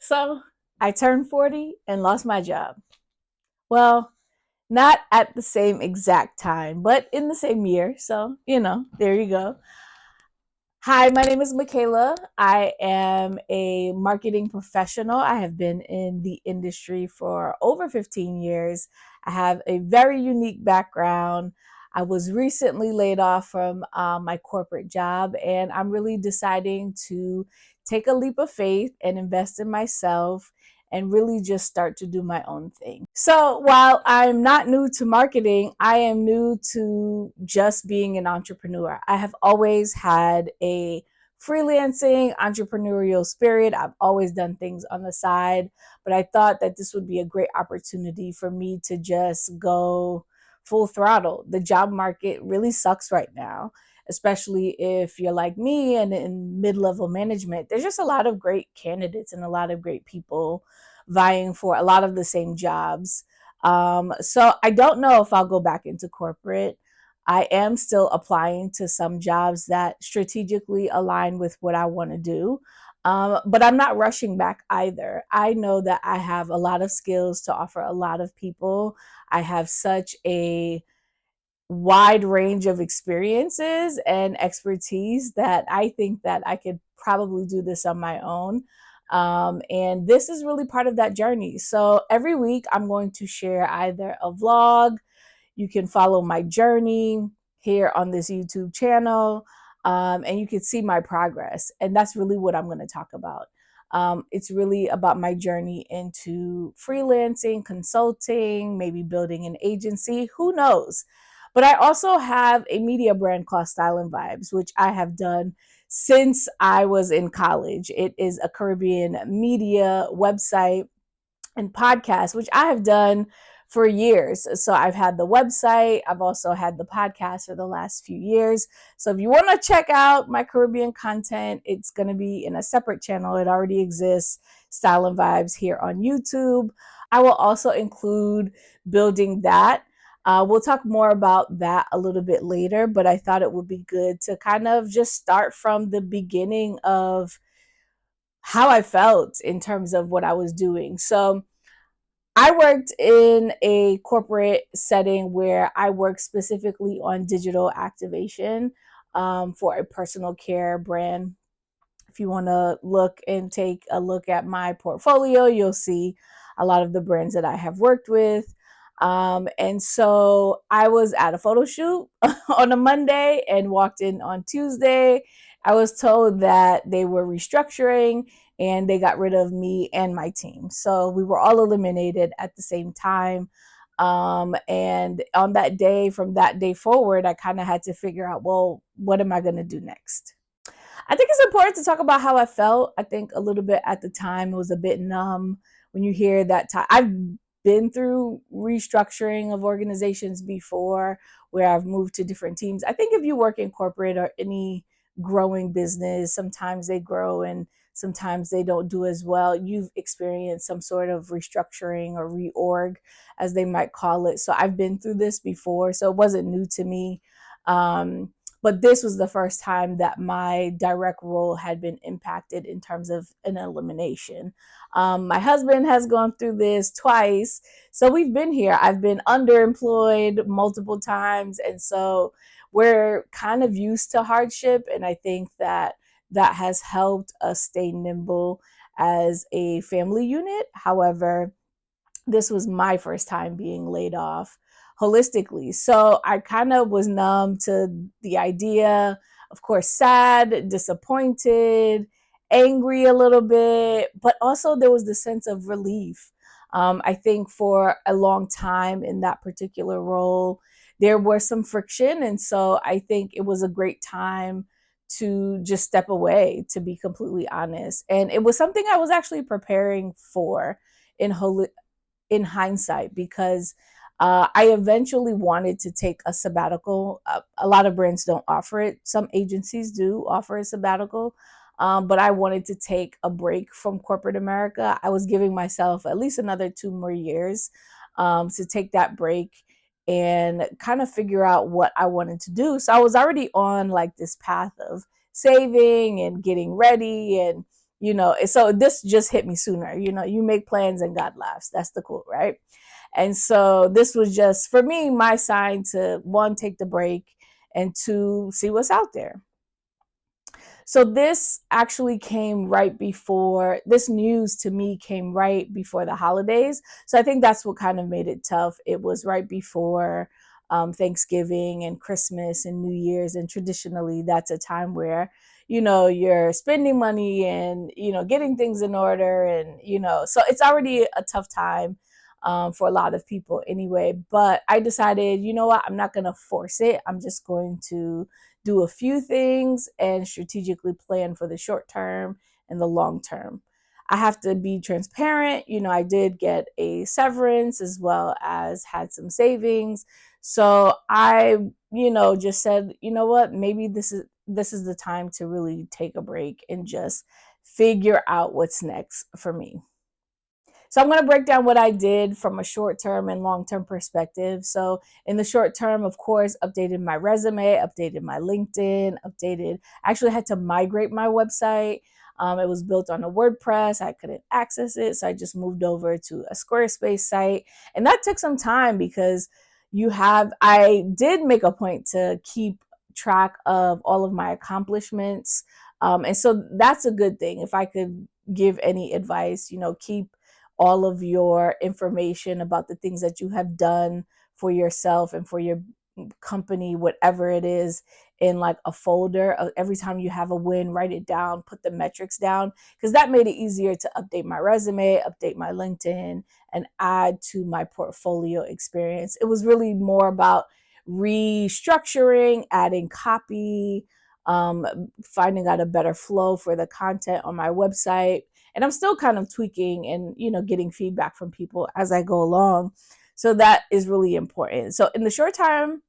So I turned 40 and lost my job. Well, not at the same exact time, but in the same year. So, there you go. Hi, my name is Michaela. I am a marketing professional. I have been in the industry for over 15 years. I have a very unique background. I was recently laid off from my corporate job, and I'm really deciding to take a leap of faith and invest in myself and really just start to do my own thing. So while I'm not new to marketing, I am new to just being an entrepreneur. I have always had a freelancing entrepreneurial spirit. I've always done things on the side, but I thought that this would be a great opportunity for me to just go full throttle. The job market really sucks right now, especially if you're like me and in mid-level management. There's just a lot of great candidates and a lot of great people vying for a lot of the same jobs. So I don't know if I'll go back into corporate. I am still applying to some jobs that strategically align with what I want to do. But I'm not rushing back either. I know that I have a lot of skills to offer a lot of people. I have such a wide range of experiences and expertise that I think that I could probably do this on my own. And this is really part of that journey. So every week I'm going to share either a vlog, you can follow my journey here on this YouTube channel, and you can see my progress. And that's really what I'm going to talk about. It's really about my journey into freelancing, consulting, maybe building an agency, who knows? But I also have a media brand called Style and Vibes, which I have done since I was in college. It is a Caribbean media website and podcast, which I have done for years. So I've had the website, I've also had the podcast for the last few years. So if you want to check out my Caribbean content, it's going to be in a separate channel. It already exists, Style and Vibes, here on YouTube. I will also include building that. We'll talk more about that a little bit later, but I thought it would be good to kind of just start from the beginning of how I felt in terms of what I was doing. So I worked in a corporate setting where I worked specifically on digital activation for a personal care brand. If you want to look and take a look at my portfolio, you'll see a lot of the brands that I have worked with. And so I was at a photo shoot on a Monday and walked in on Tuesday. I was told that they were restructuring and they got rid of me and my team. So we were all eliminated at the same time. And on that day, from that day forward, I kind of had to figure out, well, what am I going to do next? I think it's important to talk about how I felt. I think a little bit at the time it was a bit numb when you hear that time. I've been through restructuring of organizations before where I've moved to different teams. I think if you work in corporate or any growing business, sometimes they grow and sometimes they don't do as well. You've experienced some sort of restructuring or reorg, as they might call it. So I've been through this before, so it wasn't new to me. But this was the first time that my direct role had been impacted in terms of an elimination. My husband has gone through this twice. So we've been here. I've been underemployed multiple times. And so we're kind of used to hardship. And I think that that has helped us stay nimble as a family unit. However, this was my first time being laid off holistically. So I kind of was numb to the idea, of course, sad, disappointed, angry a little bit, but also there was the sense of relief. I think for a long time in that particular role, there was some friction. And so I think it was a great time to just step away, to be completely honest. And it was something I was actually preparing for in in hindsight, because I eventually wanted to take a sabbatical. A lot of brands don't offer it. Some agencies do offer a sabbatical, but I wanted to take a break from corporate America. I was giving myself at least another 2 more years to take that break and kind of figure out what I wanted to do. So I was already on like this path of saving and getting ready and So this just hit me sooner. You make plans and God laughs. That's the quote, right? And so this was just for me my sign to, one, take the break, and two, see what's out there. So this actually came right before, this news to me came right before the holidays. So I think that's what kind of made it tough. It was right before Thanksgiving and Christmas and New Year's. And traditionally, that's a time where, you're spending money and, getting things in order. And, so it's already a tough time for a lot of people anyway. But I decided, you know what, I'm not going to force it. I'm just going to do a few things and strategically plan for the short term and the long term. I have to be transparent. I did get a severance as well as had some savings. So I, just said, you know what, maybe this is the time to really take a break and just figure out what's next for me. So I'm going to break down what I did from a short term and long term perspective. So in the short term, of course, updated my resume, updated my LinkedIn, actually had to migrate my website. It was built on a WordPress. I couldn't access it. So I just moved over to a Squarespace site. And that took some time because I did make a point to keep track of all of my accomplishments. And so that's a good thing. If I could give any advice, keep all of your information about the things that you have done for yourself and for your company, whatever it is, in like a folder. Every time you have a win, write it down, put the metrics down, because that made it easier to update my resume, update my LinkedIn, and add to my portfolio experience. It was really more about restructuring, adding copy, finding out a better flow for the content on my website. And I'm still kind of tweaking and, getting feedback from people as I go along. So that is really important. So in the short term,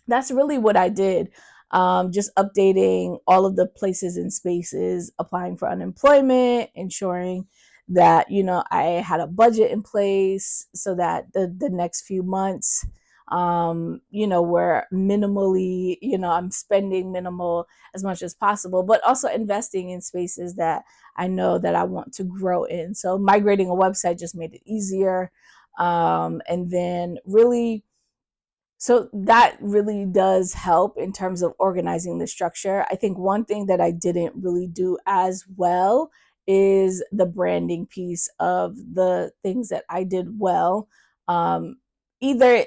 that's really what I did. Just updating all of the places and spaces, applying for unemployment, ensuring that, I had a budget in place so that the next few months, were minimally, I'm spending minimal as much as possible, but also investing in spaces that I know that I want to grow in. So migrating a website just made it easier. And then really, so that really does help in terms of organizing the structure. I think one thing that I didn't really do as well is the branding piece of the things that I did well. Um, Either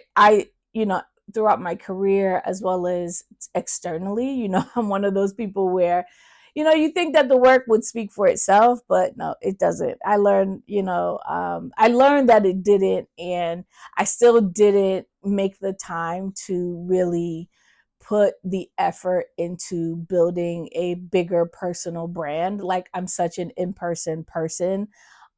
throughout my career as well as externally, I'm one of those people where, you think that the work would speak for itself, but no, it doesn't. I learned that it didn't. And I still didn't make the time to really put the effort into building a bigger personal brand. Like, I'm such an in-person person.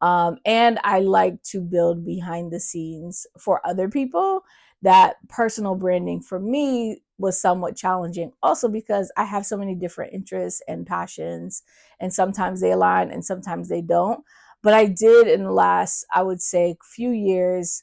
And I like to build behind the scenes for other people. That personal branding for me was somewhat challenging, also because I have so many different interests and passions, and sometimes they align and sometimes they don't. But I did, in the last, I would say, few years,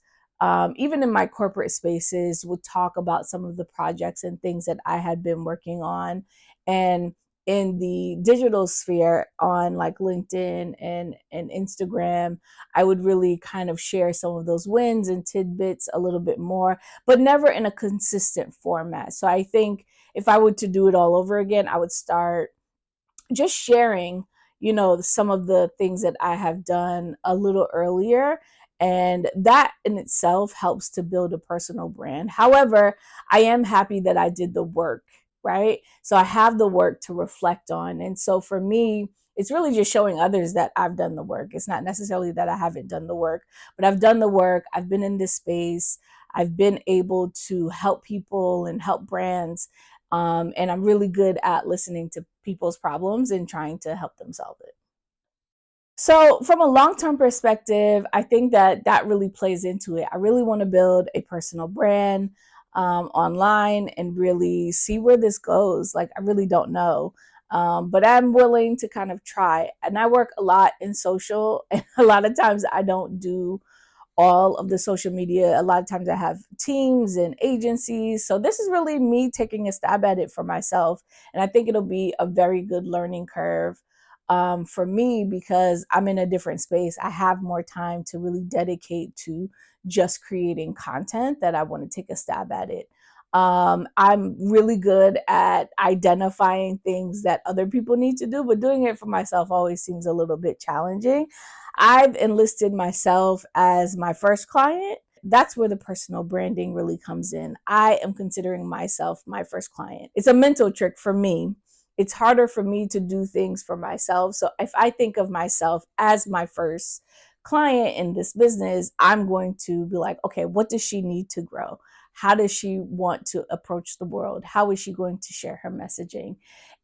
even in my corporate spaces, would talk about some of the projects and things that I had been working on. And in the digital sphere on like LinkedIn and Instagram, I would really kind of share some of those wins and tidbits a little bit more, but never in a consistent format. So I think if I were to do it all over again, I would start just sharing, some of the things that I have done a little earlier. And that in itself helps to build a personal brand. However, I am happy that I did the work, right? So I have the work to reflect on. And so for me, it's really just showing others that I've done the work. It's not necessarily that I haven't done the work, but I've done the work. I've been in this space. I've been able to help people and help brands, and I'm really good at listening to people's problems and trying to help them solve it. So, from a long term perspective, I think that that really plays into it. I really want to build a personal brand online and really see where this goes. Like, I really don't know. But I'm willing to kind of try. And I work a lot in social, and a lot of times I don't do all of the social media. A lot of times I have teams and agencies. So this is really me taking a stab at it for myself. And I think it'll be a very good learning curve. for me, because I'm in a different space. I have more time to really dedicate to just creating content that I want to take a stab at it. I'm really good at identifying things that other people need to do, but doing it for myself always seems a little bit challenging. I've enlisted myself as my first client. That's where the personal branding really comes in. I am considering myself my first client. It's a mental trick for me. It's harder for me to do things for myself. So if I think of myself as my first client in this business, I'm going to be like, okay, what does she need to grow? How does she want to approach the world? How is she going to share her messaging?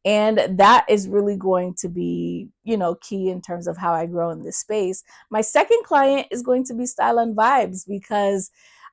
And that is really going to be, key in terms of how I grow in this space. My second client is going to be Style and Vibes, because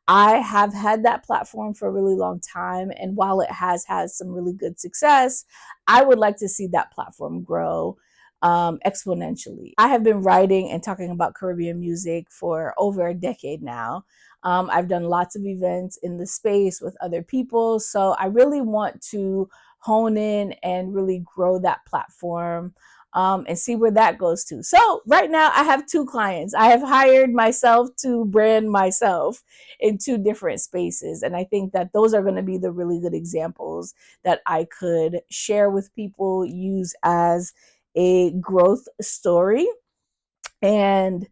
I have had that platform for a really long time. And while it has had some really good success, I would like to see that platform grow exponentially. I have been writing and talking about Caribbean music for over a decade now. I've done lots of events in the space with other people. So I really want to hone in and really grow that platform, and see where that goes to. So right now I have two clients. I have hired myself to brand myself in two different spaces. And I think that those are going to be the really good examples that I could share with people, use as a growth story, and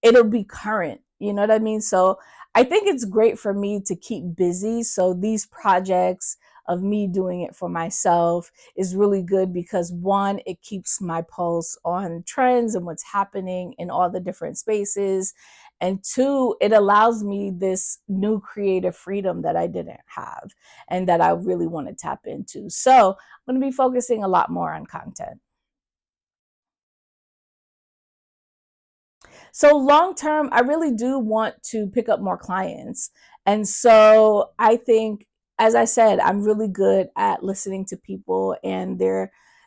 it'll be current. You know what I mean? So I think it's great for me to keep busy. So these projects of me doing it for myself is really good, because one, it keeps my pulse on trends and what's happening in all the different spaces. And two, it allows me this new creative freedom that I didn't have and that I really want to tap into. So I'm going to be focusing a lot more on content. So long term, I really do want to pick up more clients. And so I think, as I said, I'm really good at listening to people and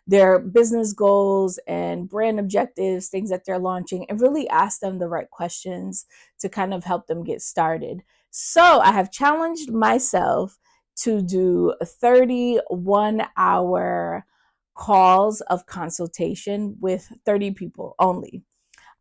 their business goals and brand objectives, things that they're launching, and really ask them the right questions to kind of help them get started. So I have challenged myself to do 31-hour calls of consultation with 30 people only.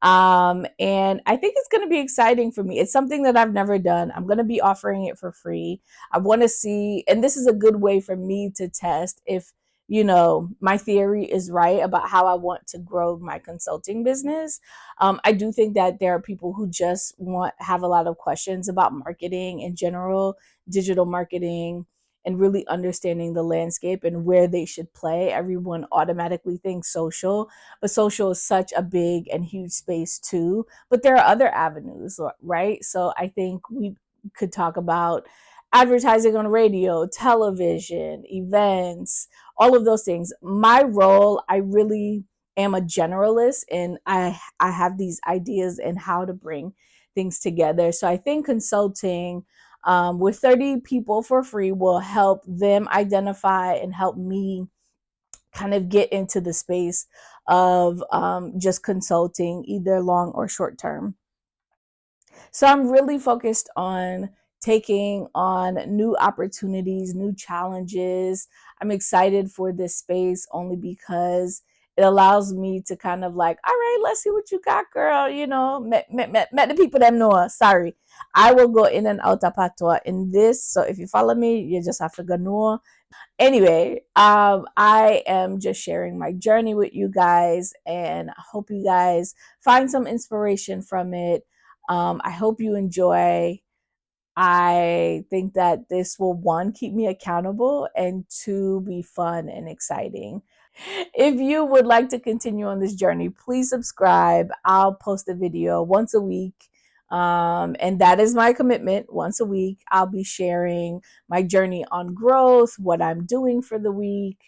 And I think it's going to be exciting for me. It's something that I've never done. I'm going to be offering it for free. I want to see, and this is a good way for me to test if, my theory is right about how I want to grow my consulting business. I do think that there are people who just have a lot of questions about marketing in general, digital marketing, and really understanding the landscape and where they should play. Everyone automatically thinks social, but social is such a big and huge space too. But there are other avenues, right? So I think we could talk about advertising on radio, television, events, all of those things. My role, I really am a generalist, and I have these ideas and how to bring things together. So I think consulting with 30 people for free will help them identify and help me kind of get into the space of just consulting, either long or short term. So I'm really focused on taking on new opportunities, new challenges. I'm excited for this space only because it allows me to kind of like, all right, let's see what you got, girl. Met the people that know us. Sorry. I will go in and out of patois in this. So if you follow me, you just have to go know. Anyway, I am just sharing my journey with you guys, and I hope you guys find some inspiration from it. I hope you enjoy. I think that this will, one, keep me accountable, and two, be fun and exciting. If you would like to continue on this journey, please subscribe. I'll post a video once a week. And that is my commitment. Once a week, I'll be sharing my journey on growth, what I'm doing for the week,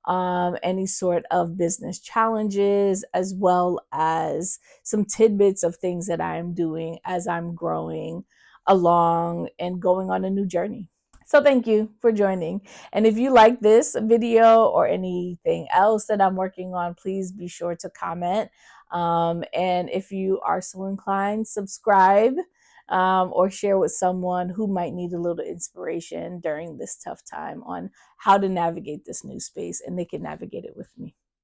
any sort of business challenges, as well as some tidbits of things that I am doing as I'm growing along and going on a new journey. So thank you for joining. And if you like this video or anything else that I'm working on, please be sure to comment. And if you are so inclined, subscribe, or share with someone who might need a little inspiration during this tough time on how to navigate this new space, and they can navigate it with me.